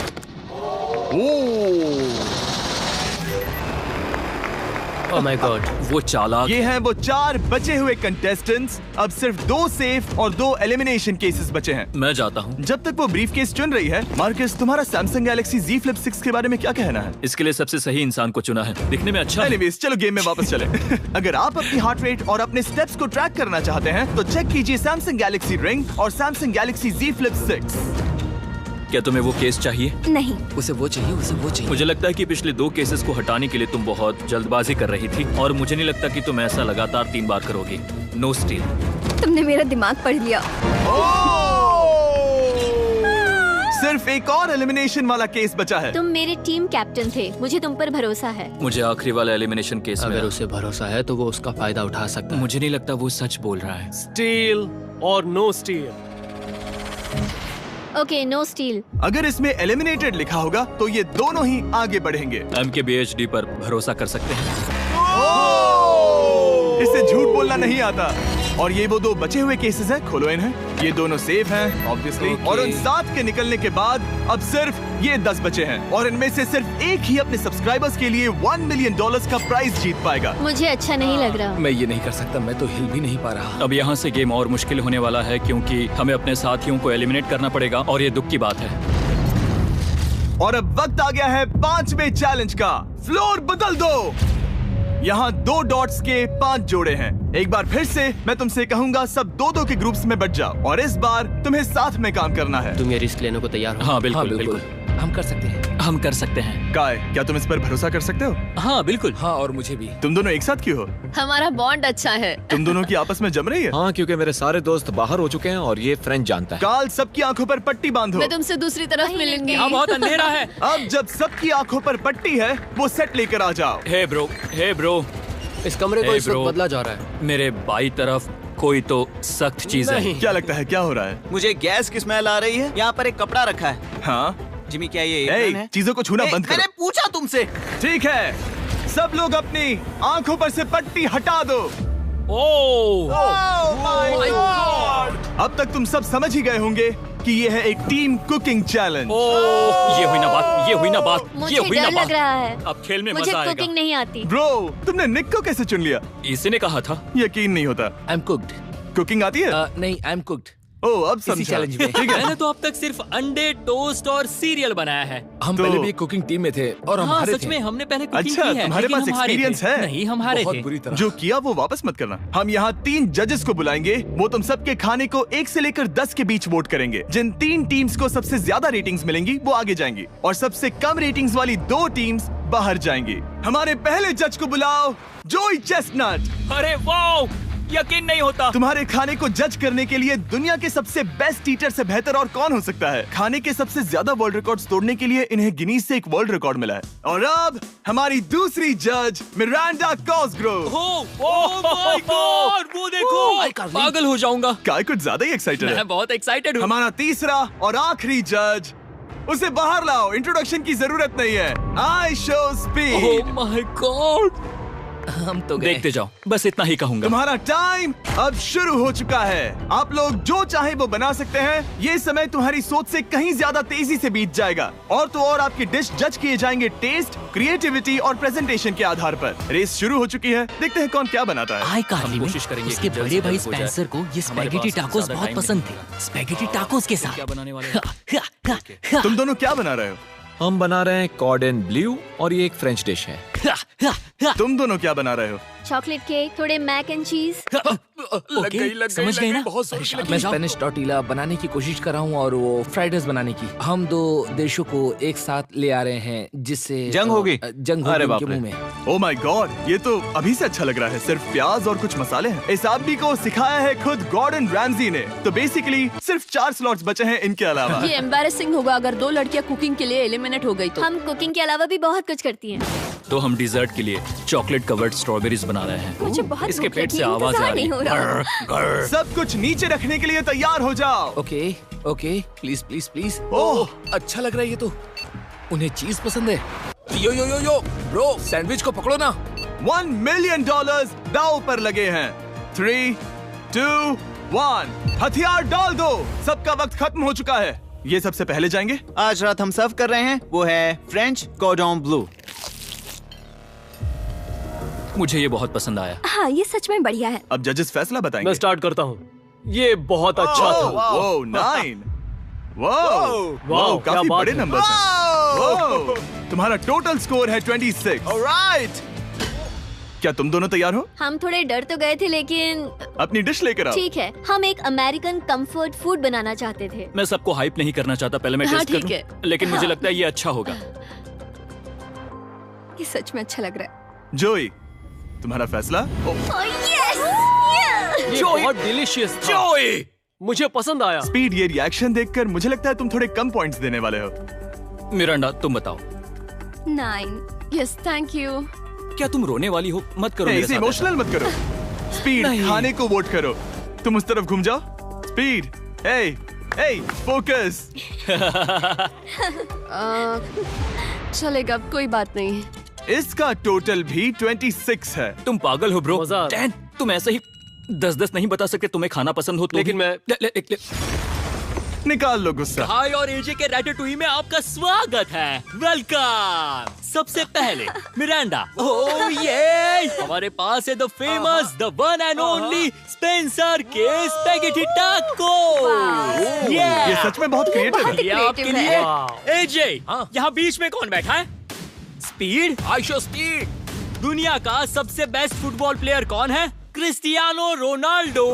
ओह माय गॉड, वो चालाक। ये हैं वो 4 बचे हुए कंटेस्टेंट्स। अब सिर्फ 2 सेफ और 2 एलिमिनेशन केसेस बचे हैं। मैं जाता हूँ। जब तक वो ब्रीफ केस चुन रही है, मार्कस, तुम्हारा सैमसंग गैलेक्सी Z Flip 6 के बारे में क्या कहना है? इसके लिए सबसे सही इंसान को चुना है। दिखने में अच्छा है। एनीवेज, चलो गेम में वापस चले। अगर आप अपनी हार्ट रेट और अपने स्टेप्स को ट्रैक करना चाहते हैं, तो चेक कीजिए सैमसंग गैलेक्सी रिंग और सैमसंग गैलेक्सी Z Flip 6। क्या तुम्हें वो केस चाहिए? नहीं। उसे वो चाहिए। मुझे लगता है कि पिछले 2 केसेस को हटाने के लिए तुम बहुत जल्दबाजी कर रही थी, और मुझे नहीं लगता कि तुम ऐसा लगातार 3 बार करोगी। No steal. तुमने मेरा दिमाग पढ़ लिया। सिर्फ एक और एलिमिनेशन वाला केस बचा है। तुम मेरे टीम कैप्टन थे, मुझे तुम पर भरोसा है। मुझे आखिरी वाला एलिमिनेशन केस अगर में उसे भरोसा है तो वो उसका फायदा उठा सकता है। मुझे नहीं लगता वो सच बोल रहा है। स्टील और no steal? Okay, no steal. अगर इसमें एलिमिनेटेड लिखा होगा तो ये दोनों ही आगे बढ़ेंगे। MKBHD पर भरोसा कर सकते हैं। इसे झूठ बोलना नहीं आता। और ये वो 2 बचे हुए केसेस हैं, खोलो इन्हें। ये दोनों सेफ हैं ऑब्वियसली। और उन 7 के निकलने के बाद अब सिर्फ ये 10 बचे हैं, और इनमें से सिर्फ एक ही अपने सब्सक्राइबर्स के लिए $1 मिलियन का प्राइज जीत पाएगा। मुझे अच्छा नहीं लग रहा। मैं ये नहीं कर सकता, मैं तो हिल भी नहीं पा रहा। अब यहाँ से गेम और मुश्किल होने वाला है, क्योंकि हमें अपने साथियों को एलिमिनेट करना पड़ेगा, और ये दुख की बात है। और अब वक्त आ गया है 5वें चैलेंज का। फ्लोर बदल दो। यहाँ 2 डॉट्स के 5 जोड़े हैं। एक बार फिर से मैं तुमसे कहूंगा, सब 2-2 के ग्रुप्स में बट जाओ और इस बार तुम्हें साथ में काम करना है। तुम ये रिस्क लेने को तैयार हो? हाँ बिल्कुल बिल्कुल। हम कर सकते हैं। हम कर सकते हैं। काय, क्या तुम इस पर भरोसा कर सकते हो? हाँ बिल्कुल। हाँ, और मुझे भी। तुम दोनों एक साथ क्यों हो? हमारा बॉन्ड अच्छा है। तुम दोनों की आपस में जम रही है? हाँ, क्योंकि मेरे सारे दोस्त बाहर हो चुके हैं और ये फ्रेंड जानता है। काल, सबकी आंखों पर पट्टी बांधो। मैं तुमसे दूसरी तरफ मिलूंगी। यहाँ बहुत अंधेरा है। अब जब सबकी आंखों पर पट्टी है, वो सेट लेकर आ जाओ। हे ब्रो, इस कमरे को इस वक्त बदला जा रहा है। मेरे बाई तरफ कोई तो सख्त चीज है। क्या लगता है, क्या हो रहा है? मुझे गैस की स्मेल आ रही है। यहाँ पर एक कपड़ा रखा है। हाँ जिमी, क्या ये एप्रन है? चीजों को छूना बंद करो। मैंने पूछा तुमसे। ठीक है, सब लोग अपनी आंखों पर से पट्टी हटा दो। Oh my God! अब तक तुम सब समझ ही गए होंगे कि ये है एक टीम कुकिंग चैलेंज। ये हुई ना बात। मुझे डर लग रहा है। अब खेल में मुझे मजा आएगा। कुकिंग नहीं आती। ब्रो, तुमने निक को कैसे चुन लिया? इसी ने कहा था। यकीन नहीं होता। I am cooked. कुकिंग आती है? नहीं, आई एम कुक्ड। ओह, अब इसी समझा। चैलेंज में। ठीक है। मैंने तो अब तक सिर्फ अंडे, टोस्ट और सीरियल बनाया है। हम पहले भी कुकिंग टीम में थे और हम हाँ, हारे सच थे। में हमने पहले कुकिंग अच्छा, की है। तुम्हारे लेकिन पास हम हारे एक्सपीरियंस थे। है? नहीं, हम हारे बहुत थे। बुरी तरह। जो किया वो वापस मत करना। हम यहाँ 3 जजेस को बुलाएंगे। वो तुम सबके खाने को 1 से लेकर 10 के बीच वोट करेंगे। जिन 3 टीम्स को सबसे ज्यादा रेटिंग्स मिलेंगी वो आगे जाएंगी और सबसे कम रेटिंग्स वाली 2 टीम्स बाहर जाएंगी। हमारे पहले जज को बुलाओ, जोई चेस्टनट। अरे वाओ, यकीन नहीं होता। तुम्हारे खाने को जज करने के लिए दुनिया के सबसे बेस्ट ईटर से बेहतर और कौन हो सकता है? खाने के सबसे ज्यादा वर्ल्ड रिकॉर्ड्स तोड़ने के लिए इन्हें गिनीज से एक वर्ल्ड रिकॉर्ड मिला है। और अब हमारी दूसरी जज मिरांडा कॉसग्रोव। ओह माय गॉड, वो देखो। पागल हो जाऊंगा। काय कुछ ज्यादा ही एक्साइटेड है। मैं बहुत एक्साइटेड हूँ। हमारा तीसरा और आखिरी जज, उसे बाहर लाओ। इंट्रोडक्शन की जरूरत नहीं है। I show speed. Oh my God, हम तो गए। देखते जाओ, बस इतना ही कहूंगा। तुम्हारा टाइम अब शुरू हो चुका है। आप लोग जो चाहे वो बना सकते हैं। ये समय तुम्हारी सोच से कहीं ज्यादा तेजी से बीत जाएगा। और तो और आपकी डिश जज किए जाएंगे टेस्ट, क्रिएटिविटी और प्रेजेंटेशन के आधार पर। रेस शुरू हो चुकी है। देखते हैं कौन क्या बनाता है। आई कहानी में कोशिश करेंगे उसके कि जल्द बड़े से भाई जल्द हो जाए। स्पेंसर को ये हमारे स्पैगेटी पास टाकोस ज्यादा बहुत टाइम पसंद नहीं थे। स्पैगेटी टाकोस के साथ क्या बनाने वाले हो? तुम दोनों क्या बना रहे हो? हम बना रहे हैं कॉर्डन ब्लू और ये एक फ्रेंच डिश है। तुम दोनों क्या बना रहे हो? चॉकलेट केक, थोड़े मैक एंड चीज। समझ गई ना? मैं स्पेनिश टॉर्टिला बनाने की कोशिश कर रहा हूँ और वो फ्राइड राइस बनाने की। हम 2 देशों को एक साथ ले आ रहे हैं जिससे जंग होगी। जंग अरे होगी बाप उनके रे। मुंह में। ओह माय गॉड, ये तो अभी से अच्छा लग रहा है। सिर्फ प्याज और कुछ मसाले हैं। इस आदमी को सिखाया है खुद गॉर्डन रैमजी ने। तो बेसिकली सिर्फ 4 स्लॉट्स बचे हैं इनके अलावा। ये एम्बैरेसिंग होगा अगर 2 लड़कियां कुकिंग के लिए एलिमिनेट हो गई तो। हम कुकिंग के अलावा भी बहुत कुछ करती हैं। तो हम डिजर्ट के लिए चॉकलेट कवर्ड स्ट्रॉबेरीज बना रहे हैं। मुझे बहुत इसके भूख पेट लगी से है, आवाज आ इंतजार रही नहीं हो रहा। है। सब कुछ नीचे रखने के लिए तैयार हो जाओ। Okay okay, please please please. Oh, अच्छा लग रहा है ये तो। उन्हें चीज पसंद है। यो यो यो यो ब्रो, सैंडविच को पकड़ो ना। $1 मिलियन दांव पर लगे हैं। 3, 2, 1, हथियार डाल दो। सबका वक्त खत्म हो चुका है। ये सबसे पहले जाएंगे। आज रात हम सर्व कर रहे हैं वो है फ्रेंच कॉर्डन ब्लू। मुझे ये बहुत पसंद आया। हाँ, ये सच में बढ़िया है। अब जजेस फैसला बताएंगे। मैं स्टार्ट करता हूँ। ये बहुत अच्छा था। वो 9। वाओ, काफी बड़े नंबर हैं। तुम्हारा टोटल स्कोर है 26। ऑलराइट। क्या तुम दोनों तैयार हो? हम थोड़े डर तो गए थे लेकिन अपनी डिश लेकर आओ। ठीक है। हम एक अमेरिकन कंफर्ट फूड बनाना चाहते थे। मैं सबको हाइप नहीं करना चाहता, पहले मैं हाँ, टेस्ट ठीक करूं। है। लेकिन मुझे लगता है ये अच्छा होगा। ये सच में अच्छा लग रहा है। जोई, तुम्हारा फैसला? ये बहुत डिलीशियस था। जोई, मुझे पसंद आया। स्पीड, ये रिएक्शन देखकर मुझे लगता है तुम थोड़े कम पॉइंट्स देने वाले हो। मिरांडा तुम बताओ। 9। Yes, thank you. क्या तुम रोने वाली हो? मत करो मेरे इसे साथ इमोशनल मत करो। स्पीड, खाने को वोट करो। तुम उस तरफ घूम जाओ। स्पीड, ए, फोकस। चलेगा, कोई बात नहीं। इसका टोटल भी 26 है। तुम पागल हो ब्रो। मजा आ रहा है। 10, तुम ऐसे ही 10-10 नहीं बता सकते। तुम्हें खाना पसंद हो तो लेकिन भी- मैं- ले। निकाल लो गुस्सा। हाय और एजे के रैटाटुई में आपका स्वागत है। वेलकम। सबसे पहले मिरांडा। ओह ये हमारे पास है the famous, the one and only Spencer के स्पैगेटी टाको। ये सच में बहुत क्रिएटिव है। ये आपके लिए। एजे, यहाँ बीच में कौन बैठा है? स्पीड। I show speed. दुनिया का सबसे बेस्ट फुटबॉल प्लेयर कौन है? Cristiano Ronaldo.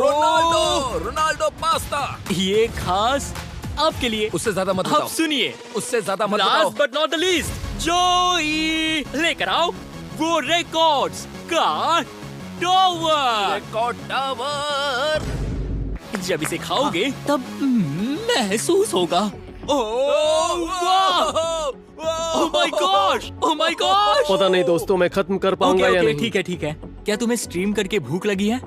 Ronaldo pasta. ये खास आपके लिए। उससे ज्यादा मत अब बताओ। सुनिए, उससे ज्यादा मत बताओ। Last but not the least, जोई लेकर आओ वो रिकॉर्ड्स का टावर। Record tower. जब इसे खाओगे तब महसूस होगा। Oh my gosh, oh my gosh. पता नहीं दोस्तों, मैं खत्म कर पाऊंगा या नहीं। ठीक है ठीक है। क्या तुम्हें स्ट्रीम करके भूख लगी है?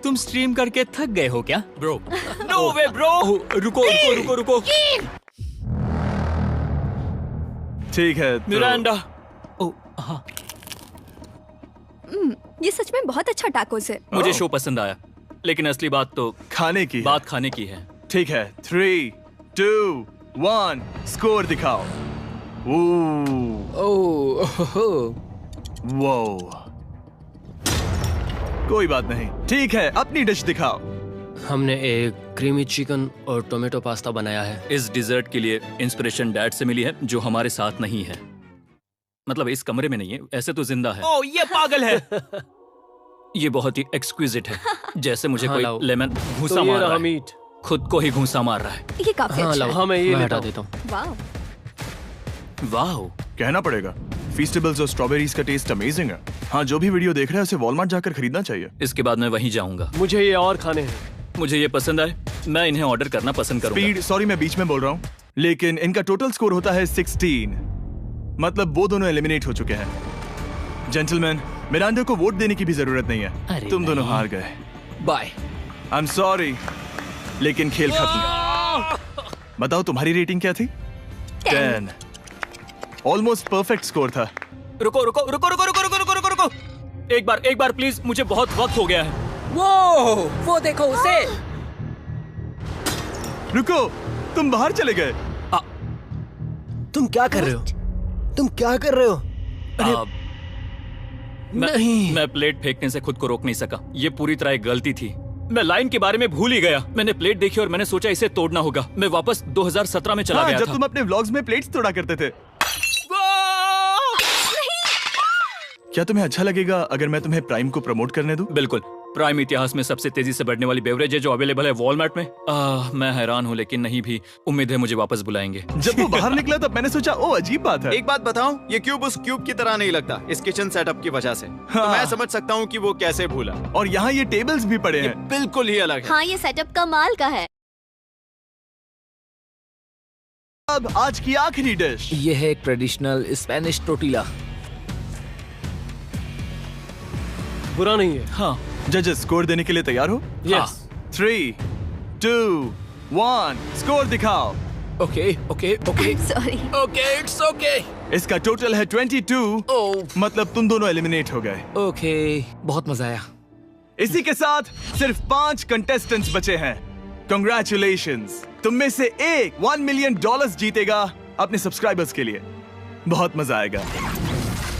तुम स्ट्रीम करके थक गए हो क्या? Bro, no way bro. रुको रुको रुको रुको। ठीक है तो... मिरांडा। ओह हाँ, ये सच में बहुत अच्छा टाकोस है। मुझे शो पसंद आया, लेकिन असली बात तो खाने की बात खाने की है। ठीक है, 3, 2, 1 स्कोर दिखाओ। वो कोई बात नहीं। ठीक है, अपनी डिश दिखाओ। हमने एक क्रीमी चिकन और टोमेटो पास्ता बनाया है। इस डिजर्ट के लिए इंस्पिरेशन डैड से मिली है, जो हमारे साथ नहीं है। मतलब इस कमरे में नहीं है, ऐसे तो जिंदा है। ओह ये पागल है। ये बहुत ही एक्सक्विजिट है, जैसे मुझे हाँ, कोई लाओ। लेमन घूंसा तो ये मार रहा रहा है। मीट। खुद को ही घूंसा मार रहा है। ये काफी हाँ अच्छा लाओ, है। हाँ मैं ये मैं हटा हटा देता हूँ। वाह। वाह, कहना पड़ेगा, फीस्टेबल्स और स्ट्रॉबेरीज का टेस्ट अमेजिंग है। हाँ, जो भी वीडियो देख रहा है उसे वॉलमार्ट जाकर खरीदना चाहिए। इसके बाद मैं वहीं जाऊंगा। मुझे ये और खाने हैं। मुझे ये पसंद आए, मैं इन्हें ऑर्डर करना पसंद करूंगा। स्पीड, सॉरी मैं बीच में बोल रहा हूँ, लेकिन इनका टोटल स्कोर होता है 16। मतलब वो दोनों एलिमिनेट हो चुके हैं। जेंटलमैन, मिरांडा को वोट देने की भी जरूरत नहीं है। तुम दोनों हार गए। बाय। आई एम सॉरी, लेकिन खेल खत्म। बताओ तुम्हारी रेटिंग क्या थी? 10। ऑलमोस्ट परफेक्ट स्कोर था। रुको रुको रुको रुको रुको रुको रुको रुको रुको। एक बार प्लीज, मुझे बहुत वक्त हो गया है। वो देखो उसे। रुको, तुम बाहर चले गए। तुम क्या कर रहे हो? तुम क्या कर रहे हो? नहीं, मैं प्लेट फेंकने से खुद को रोक नहीं सका। ये पूरी तरह एक गलती थी। मैं लाइन के बारे में भूल ही गया। मैंने प्लेट देखी और मैंने सोचा इसे तोड़ना होगा। मैं वापस 2017 में चला गया जब था। तुम अपने व्लॉग्स में प्लेट्स तोड़ा करते थे। क्या तुम्हें अच्छा लगेगा अगर मैं तुम्हें प्राइम को प्रमोट करने दूं? बिल्कुल। प्राइम इतिहास में सबसे तेजी से बढ़ने वाली बेवरेज है जो अवेलेबल है वॉलमार्ट में। मैं हैरान हूँ, लेकिन नहीं भी। उम्मीद है मुझे वापस बुलाएंगे। जब वो बाहर निकला तब मैंने सोचा ओ अजीब बात है। एक बात बताऊं, ये क्यूब उस क्यूब की तरह नहीं लगता इस किचन सेटअप की वजह से। तो मैं समझ सकता हूँ कि वो कैसे भूला। और यहाँ ये टेबल्स भी पड़े हैं। बिल्कुल ही अलग है। हाँ, ये सेटअप कमाल का है। अब आज की आखिरी डिश। ये है एक ट्रेडिशनल स्पेनिश टोर्टिला। बुरा नहीं है। हाँ। जजेस, स्कोर देने के लिए तैयार हो? यस। 3, 2, 1 स्कोर दिखाओ। Okay okay okay sorry. Okay, it's okay. इसका टोटल है 22। मतलब तुम दोनों एलिमिनेट हो गए। ओके, बहुत मजा आया। इसी के साथ सिर्फ 5 कंटेस्टेंट्स बचे हैं। कंग्रेचुलेशंस, तुम में से एक $1 मिलियन जीतेगा अपने सब्सक्राइबर्स के लिए। बहुत मजा आएगा।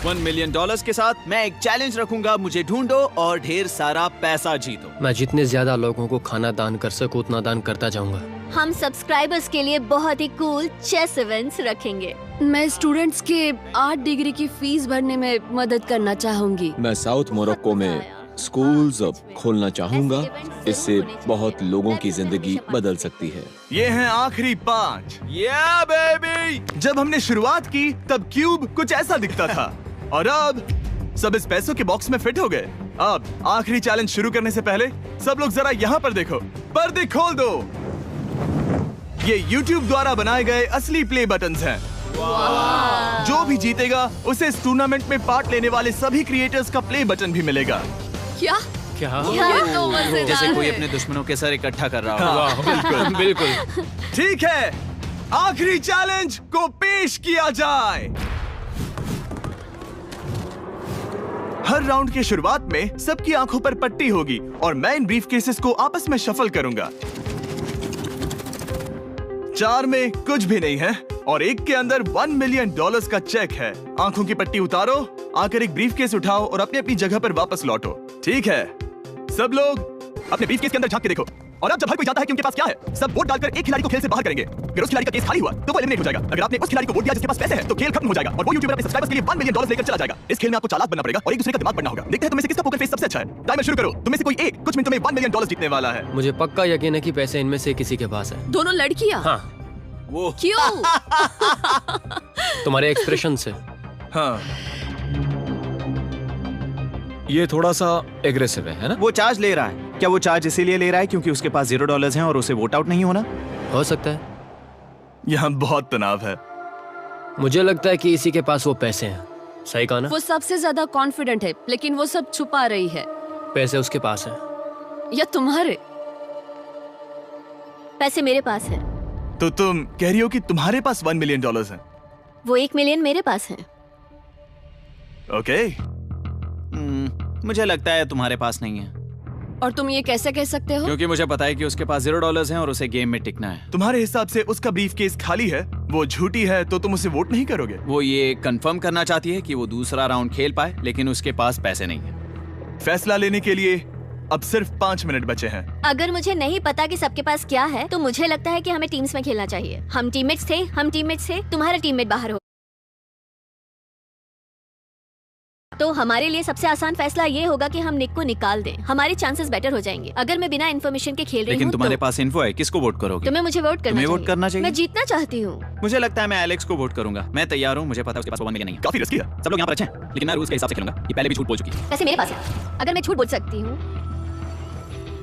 $1 मिलियन के साथ मैं एक चैलेंज रखूंगा, मुझे ढूंढो और ढेर सारा पैसा जीतो। मैं जितने ज्यादा लोगों को खाना दान कर सकूं उतना दान करता जाऊंगा। हम सब्सक्राइबर्स के लिए बहुत ही कूल चेस इवेंट्स रखेंगे। मैं स्टूडेंट्स के 8 डिग्री की फीस भरने में मदद करना चाहूंगी। मैं साउथ मोरक्को में स्कूल्स अब खोलना चाहूंगा। इससे बहुत लोगों की जिंदगी बदल सकती है। ये हैं आखिरी 5। या बेबी। जब हमने शुरुआत की तब क्यूब कुछ ऐसा दिखता था और अब सब इस पैसों के बॉक्स में फिट हो गए। अब आखिरी चैलेंज शुरू करने से पहले सब लोग जरा यहाँ पर देखो। पर्दे खोल दो। ये YouTube द्वारा बनाए गए असली प्ले बटन्स हैं। जो भी जीतेगा उसे इस टूर्नामेंट में पार्ट लेने वाले सभी क्रिएटर्स का प्ले बटन भी मिलेगा। क्या? ये तो मजेदार जैसे कोई है। अपने दुश्मनों के सर इकट्ठा कर रहा हो। हाँ, बिल्कुल बिल्कुल। ठीक है, आखिरी चैलेंज को पेश किया जाए। हर राउंड की शुरुआत में सबकी आंखों पर पट्टी होगी और मैं इन ब्रीफ केसेस को आपस में शफल करूंगा। 4 में कुछ भी नहीं है और एक के अंदर $1 मिलियन का चेक है। आंखों की पट्टी उतारो, आकर एक ब्रीफ केस उठाओ और अपनी अपनी जगह पर वापस लौटो। ठीक है, सब लोग अपने ब्रीफ केस के अंदर झांक के देखो। और अब जब हर कोई जानता है कि उनके पास क्या है, सब वोट डालकर एक खिलाड़ी को खेल से बाहर करेंगे। अगर उस खिलाड़ी का केस खाली हुआ तो वो एलिमिनेट हो जाएगा। अगर आपने उस खिलाड़ी को वोट दिया जिसके पास पैसे हैं तो खेल खत्म हो जाएगा और वो यूट्यूबर अपने सब्सक्राइबर्स के लिए $1 मिलियन लेकर चला जाएगा। इस खेल में आपको चालाक बनना पड़ेगा और एक दूसरे का दिमाग पढ़ना होगा। देखते हैं तुम्हें से किसका पोकर फेस सबसे अच्छा है। टाइमर शुरू करो। तुम्हें से कोई एक कुछ मिनटों में $1 मिलियन जीतने वाला है। मुझे पक्का यकीन है कि पैसे इनमें से किसी के पास है। दोनों लड़कियां? हाँ। वो क्यों? तुम्हारे एक्सप्रेशन से। हाँ। ये थोड़ा सा एग्रेसिव है ना? वो चार्ज ले रहा है। क्या वो चार्ज इसीलिए ले रहा है क्योंकि उसके पास $0 हैं और उसे वोट आउट नहीं होना? हो सकता है। यहाँ बहुत तनाव है। मुझे लगता है कि इसी के पास वो पैसे हैं। सही कहा ना? वो सबसे ज्यादा कॉन्फिडेंट है, लेकिन वो सब छुपा रही है। पैसे उसके पास हैं। या तुम्हारे? पैसे मेरे पास है। तो तुम कह रही हो कि तुम्हारे पास $1 मिलियन हैं? वो 1 मिलियन मेरे पास है। ओके। मुझे लगता है तुम्हारे पास नहीं है। और तुम ये कैसे कह सकते हो? क्योंकि मुझे पता है कि उसके पास $0 हैं और उसे गेम में टिकना है। तुम्हारे हिसाब से उसका ब्रीफ केस खाली है, वो झूठी है, तो तुम उसे वोट नहीं करोगे? वो ये कंफर्म करना चाहती है कि वो दूसरा राउंड खेल पाए, लेकिन उसके पास पैसे नहीं है। फैसला लेने के लिए अब सिर्फ 5 मिनट बचे हैं। अगर मुझे नहीं पता कि सबके पास क्या है तो मुझे लगता है कि हमें टीम्स में खेलना चाहिए। हम टीममेट्स थे, तुम्हारा टीममेट बाहर हो, तो हमारे लिए सबसे आसान फैसला ये होगा कि हम निक को निकाल दें। हमारे चांसेस बेटर हो जाएंगे। अगर मैं बिना इन्फॉर्मेशन के खेल रही हूँ, लेकिन तुम्हारे पास इन्फो है, किसको वोट करोगे? तुम्हें मुझे वोट करना चाहिए। मैं जीतना चाहती हूँ। मुझे लगता है मैं एलेक्स को वोट करूंगा। मैं तैयार हूँ। मुझे पता है उसके पास $1 मिलियन नहीं है। काफी रिस्की है। सब लोग यहाँ पर अच्छे हैं, लेकिन मैं रूल्स के हिसाब से खेलूंगा। ये पहले भी झूठ बोल चुकी है। पैसे मेरे पास है। अगर मैं झूठ बोल सकती हूँ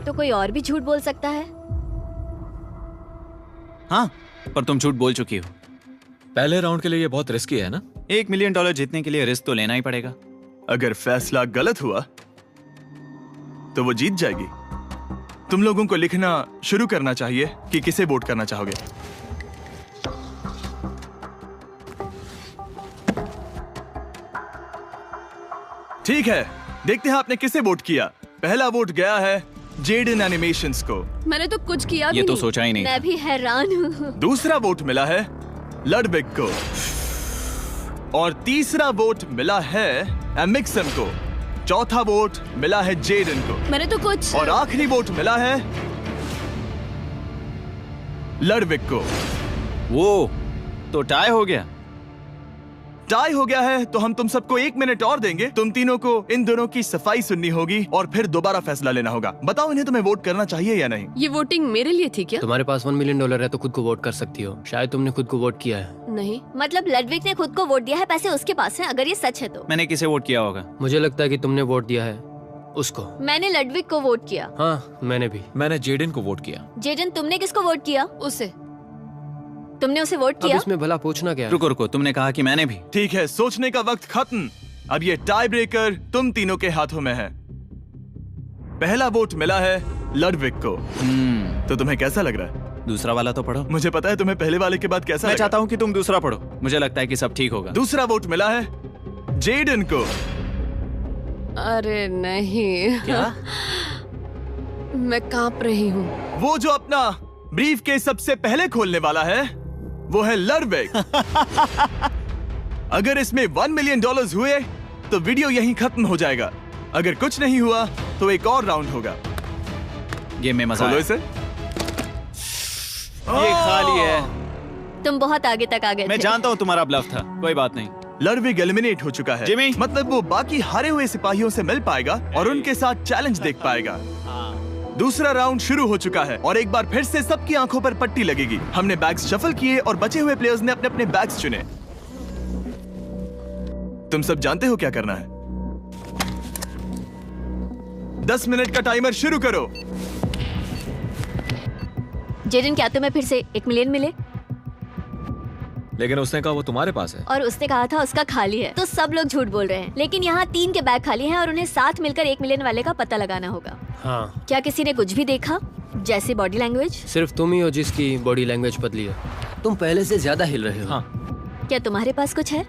तो कोई और भी झूठ बोल सकता है। हाँ, पर तुम झूठ बोल चुकी हो। पहले राउंड के लिए ये बहुत रिस्की है ना? $1 मिलियन जीतने के लिए रिस्क तो लेना ही पड़ेगा। अगर फैसला गलत हुआ तो वो जीत जाएगी। तुम लोगों को लिखना शुरू करना चाहिए कि किसे वोट करना चाहोगे। ठीक है, देखते हैं आपने किसे वोट किया। पहला वोट गया है जेडन एनिमेशंस को। मैंने तो कुछ किया भी ये तो नहीं। सोचा ही नहीं। मैं भी हैरान हूँ। दूसरा वोट मिला है लडविग को और तीसरा वोट मिला है एमिक्सन को। चौथा वोट मिला है जेडन को। मैंने तो कुछ। और आखिरी वोट मिला है लडविग को। वो तो टाई हो गया। टाई हो गया है तो हम तुम सबको 1 मिनट और देंगे। तुम तीनों को इन दोनों की सफाई सुननी होगी और फिर दोबारा फैसला लेना होगा। बताओ इन्हें तुम्हें वोट करना चाहिए या नहीं। ये वोटिंग मेरे लिए थी क्या? तुम्हारे पास $1 मिलियन है तो खुद को वोट कर सकती हो। शायद तुमने खुद को वोट किया है। नहीं। मतलब लडविग ने खुद को वोट दिया है, पैसे उसके पास हैं। अगर ये सच है तो मैंने किसे वोट किया होगा? मुझे लगता है कि तुमने वोट दिया है उसको। मैंने लडविग को वोट किया। हाँ, मैंने भी। मैंने जेडन को वोट किया। जेडन, तुमने किसको वोट किया? उसे। तुमने उसे वोट अब किया? इसमें भला पूछना क्या है? रुको, तुमने कहा कि मैंने भी। ठीक है, सोचने का वक्त खत्म। अब ये टाई ब्रेकर तुम तीनों के हाथों में है। पहला वोट मिला है लडविग को। तो तुम्हें कैसा लग रहा है? दूसरा वाला तो पढ़ो। मुझे पता है तुम्हें पहले वाले के बाद कैसा मैं लगा। चाहता हूँ कि तुम दूसरा पढ़ो। मुझे लगता है कि सब ठीक होगा। दूसरा वोट मिला है जेडन को। अरे नहीं। क्या? मैं कांप रही हूँ। वो जो अपना ब्रीफ केस सबसे पहले खोलने वाला है वो है लडविग। अगर इसमें $1 मिलियन हुए तो वीडियो यहीं खत्म हो जाएगा। अगर कुछ नहीं हुआ तो एक और राउंड होगा। गेम में मजा खोलो आया। इसे। ये खाली है। तुम बहुत आगे तक आ गए मैं थे। जानता हूँ तुम्हारा ब्लफ था, कोई बात नहीं। लडविग एलिमिनेट हो चुका है। जिमी, मतलब वो बाकी हारे हुए सिपाहियों से मिल पाएगा और उनके साथ चैलेंज देख पाएगा। दूसरा राउंड शुरू हो चुका है और एक बार फिर से सबकी आंखों पर पट्टी लगेगी। हमने बैग्स शफल किए और बचे हुए प्लेयर्स ने अपने अपने बैग्स चुने। तुम सब जानते हो क्या करना है। 10 मिनट का टाइमर शुरू करो। जेडन, क्या तुम्हें फिर से 1 मिलियन मिले? लेकिन उसने कहा वो तुम्हारे पास है। और उसने कहा था उसका खाली है। तो सब लोग झूठ बोल रहे हैं। लेकिन यहाँ 3 के बैग खाली हैं और उन्हें साथ मिलकर 1 मिलियन वाले का पता लगाना होगा। हाँ। क्या किसी ने कुछ भी देखा, जैसे बॉडी लैंग्वेज? सिर्फ तुम ही हो जिसकी बॉडी लैंग्वेज बदली है। तुम पहले से ज्यादा हिल रहे हो। हाँ। क्या तुम्हारे पास कुछ है?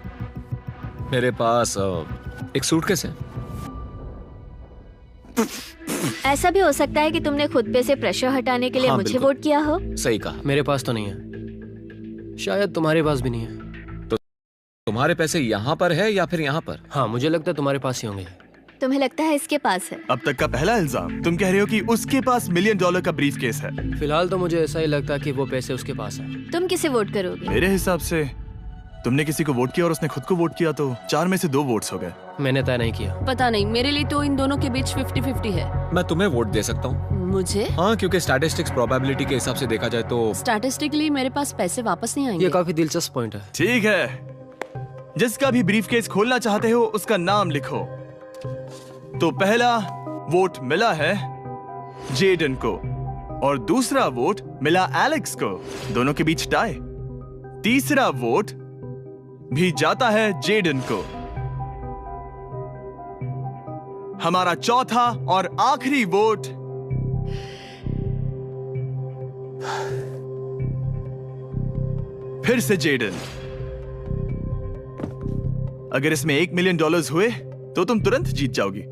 मेरे पास एक सूटकेस है। ऐसा भी हो सकता है कि तुमने खुद पे से प्रेशर हटाने के लिए हाँ, मुझे बिल्कुल। वोट किया हो। सही कहा। मेरे पास तो नहीं है। शायद तुम्हारे पास भी नहीं है। तो तुम्हारे पैसे यहाँ पर है या फिर यहाँ पर? हाँ, मुझे लगता है तुम्हारे पास ही होंगे। तुम्हें लगता है इसके पास है? अब तक का पहला इल्जाम। तुम कह रहे हो कि उसके पास $1 मिलियन का ब्रीफ केस है। फिलहाल तो मुझे ऐसा ही लगता है कि वो पैसे उसके पास है। तुम किसे वोट करोगे? मेरे हिसाब से तुमने किसी को वोट किया और उसने खुद को वोट किया, तो 4 में से 2 वोट्स हो गए। मैंने तय नहीं किया। पता नहीं, मेरे लिए तो इन दोनों के बीच 50-50 है। मैं तुम्हें वोट दे सकता हूँ। मुझे? हाँ, क्योंकि स्टैटिस्टिक्स प्रोबेबिलिटी के हिसाब से देखा जाए तो स्टैटिस्टिकली मेरे पास पैसे वापस नहीं आएंगे। ये काफी दिलचस्प पॉइंट है। ठीक है, जिसका भी ब्रीफ केस खोलना चाहते हो उसका नाम लिखो। तो पहला वोट मिला है जेडन को और दूसरा वोट मिला एलेक्स को। दोनों के बीच टाई। तीसरा वोट भी जाता है जेडन को। हमारा चौथा और आखिरी वोट फिर से जेडन। अगर इसमें $1 मिलियन हुए तो तुम तुरंत जीत जाओगी।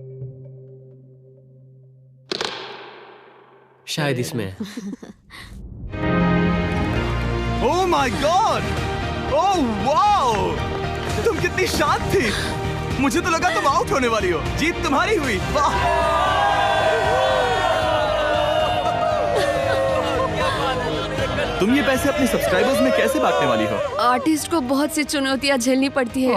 शायद इसमें। Oh my God! Oh wow! तुम कितनी शांत थी। मुझे तो लगा तुम आउट होने वाली हो। जीत तुम्हारी हुई। वाह! तुम ये पैसे अपने सब्सक्राइबर्स में कैसे बांटने वाली हो? आर्टिस्ट को बहुत सी चुनौतियां झेलनी पड़ती है।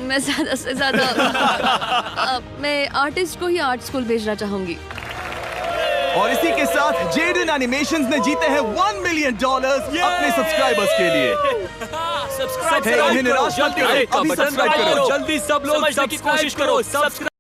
मैं ज्यादा से ज्यादा मैं आर्टिस्ट को ही आर्ट स्कूल भेजना चाहूंगी। और इसी के साथ जेडन एनिमेशंस ने जीते हैं $1 मिलियन अपने सब्सक्राइबर्स के लिए। सब्सक्राइब करो, निराश मत करो, अभी सब्सक्राइब करो। जल्दी सब लोग समझने की कोशिश करो। सब्सक्राइब